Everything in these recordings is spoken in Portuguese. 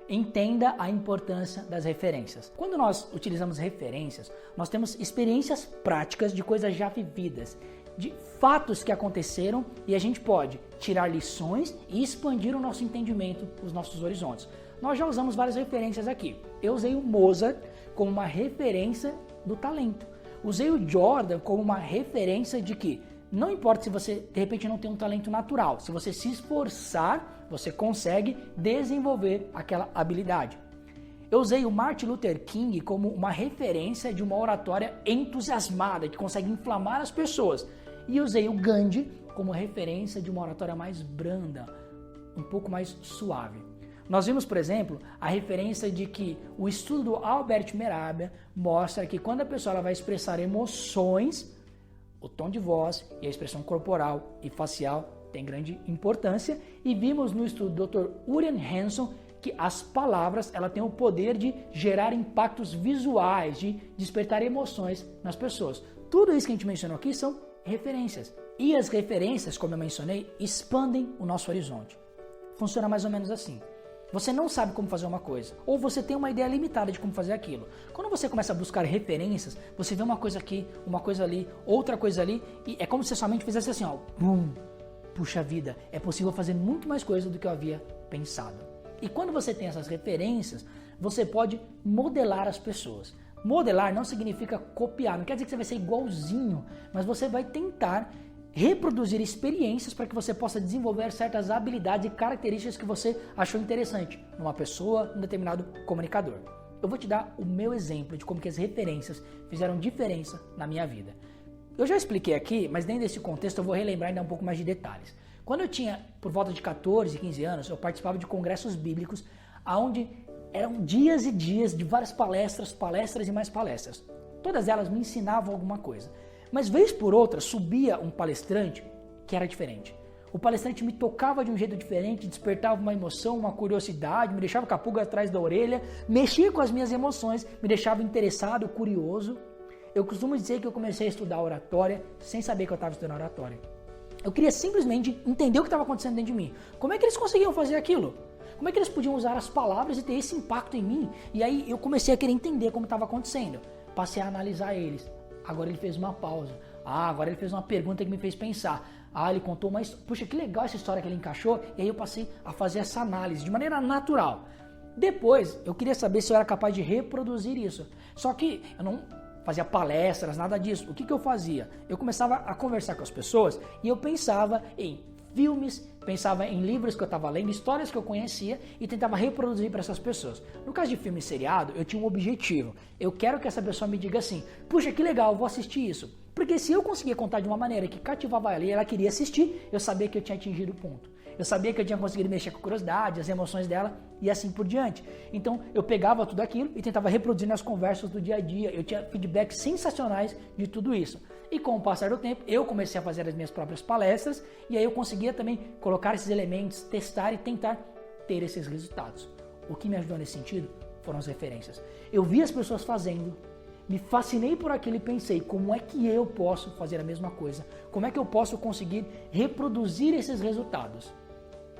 Entenda a importância das referências. Quando nós utilizamos referências, nós temos experiências práticas de coisas já vividas, de fatos que aconteceram, e a gente pode tirar lições e expandir o nosso entendimento, os nossos horizontes. Nós já usamos várias referências aqui. Eu usei o Mozart como uma referência do talento. Usei o Jordan como uma referência de que não importa se você de repente não tem um talento natural, se você se esforçar, você consegue desenvolver aquela habilidade. Eu usei o Martin Luther King como uma referência de uma oratória entusiasmada, que consegue inflamar as pessoas. E usei o Gandhi como referência de uma oratória mais branda, um pouco mais suave. Nós vimos, por exemplo, a referência de que o estudo do Albert Mehrabian mostra que quando a pessoa ela vai expressar emoções, o tom de voz e a expressão corporal e facial tem grande importância. E vimos no estudo do Dr. Urian Hanson que as palavras ela têm o poder de gerar impactos visuais, de despertar emoções nas pessoas. Tudo isso que a gente mencionou aqui são referências. E as referências, como eu mencionei, expandem o nosso horizonte. Funciona mais ou menos assim. Você não sabe como fazer uma coisa, ou você tem uma ideia limitada de como fazer aquilo. Quando você começa a buscar referências, você vê uma coisa aqui, uma coisa ali, outra coisa ali, e é como se a sua mente fizesse assim, ó, bum, puxa vida, é possível fazer muito mais coisa do que eu havia pensado. E quando você tem essas referências, você pode modelar as pessoas. Modelar não significa copiar, não quer dizer que você vai ser igualzinho, mas você vai tentar reproduzir experiências para que você possa desenvolver certas habilidades e características que você achou interessante numa pessoa, num determinado comunicador. Eu vou te dar o meu exemplo de como que as referências fizeram diferença na minha vida. Eu já expliquei aqui, mas dentro desse contexto eu vou relembrar ainda um pouco mais de detalhes. Quando eu tinha por volta de 14, 15 anos, eu participava de congressos bíblicos, onde eram dias e dias de várias palestras e mais palestras. Todas elas me ensinavam alguma coisa. Mas vez por outra subia um palestrante que era diferente. O palestrante me tocava de um jeito diferente, despertava uma emoção, uma curiosidade, me deixava com a pulga atrás da orelha, mexia com as minhas emoções, me deixava interessado, curioso. Eu costumo dizer que eu comecei a estudar oratória sem saber que eu estava estudando oratória. Eu queria simplesmente entender o que estava acontecendo dentro de mim. Como é que eles conseguiam fazer aquilo? Como é que eles podiam usar as palavras e ter esse impacto em mim? E aí eu comecei a querer entender como estava acontecendo. Passei a analisar eles. Agora ele fez uma pausa. Agora ele fez uma pergunta que me fez pensar. Ele contou uma história. Puxa, que legal essa história que ele encaixou. E aí eu passei a fazer essa análise de maneira natural. Depois, eu queria saber se eu era capaz de reproduzir isso. Só que eu não fazia palestras, nada disso. O que eu fazia? Eu começava a conversar com as pessoas e eu pensava em filmes, pensava em livros que eu estava lendo, histórias que eu conhecia e tentava reproduzir para essas pessoas. No caso de filme e seriado, eu tinha um objetivo. Eu quero que essa pessoa me diga assim, puxa, que legal, eu vou assistir isso. Porque se eu conseguia contar de uma maneira que cativava ela e ela queria assistir, eu sabia que eu tinha atingido o ponto. Eu sabia que eu tinha conseguido mexer com a curiosidade, as emoções dela e assim por diante. Então eu pegava tudo aquilo e tentava reproduzir nas conversas do dia a dia. Eu tinha feedbacks sensacionais de tudo isso. E com o passar do tempo, eu comecei a fazer as minhas próprias palestras e aí eu conseguia também colocar esses elementos, testar e tentar ter esses resultados. O que me ajudou nesse sentido foram as referências. Eu vi as pessoas fazendo, me fascinei por aquilo e pensei, como é que eu posso fazer a mesma coisa? Como é que eu posso conseguir reproduzir esses resultados?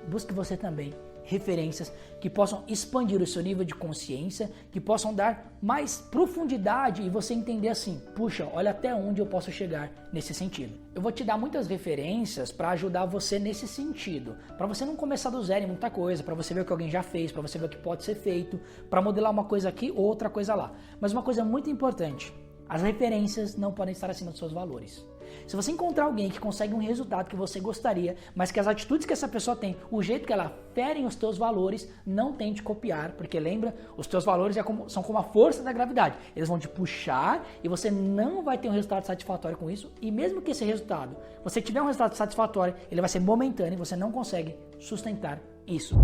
Busque você também referências que possam expandir o seu nível de consciência, que possam dar mais profundidade e você entender assim, puxa, olha até onde eu posso chegar nesse sentido. Eu vou te dar muitas referências para ajudar você nesse sentido, para você não começar do zero em muita coisa, para você ver o que alguém já fez, para você ver o que pode ser feito, para modelar uma coisa aqui ou outra coisa lá. Mas uma coisa muito importante, as referências não podem estar acima dos seus valores. Se você encontrar alguém que consegue um resultado que você gostaria, mas que as atitudes que essa pessoa tem, o jeito que ela ferem os teus valores, não tente copiar, porque lembra, os teus valores são como a força da gravidade. Eles vão te puxar e você não vai ter um resultado satisfatório com isso. E mesmo que esse resultado, você tiver um resultado satisfatório, ele vai ser momentâneo e você não consegue sustentar isso.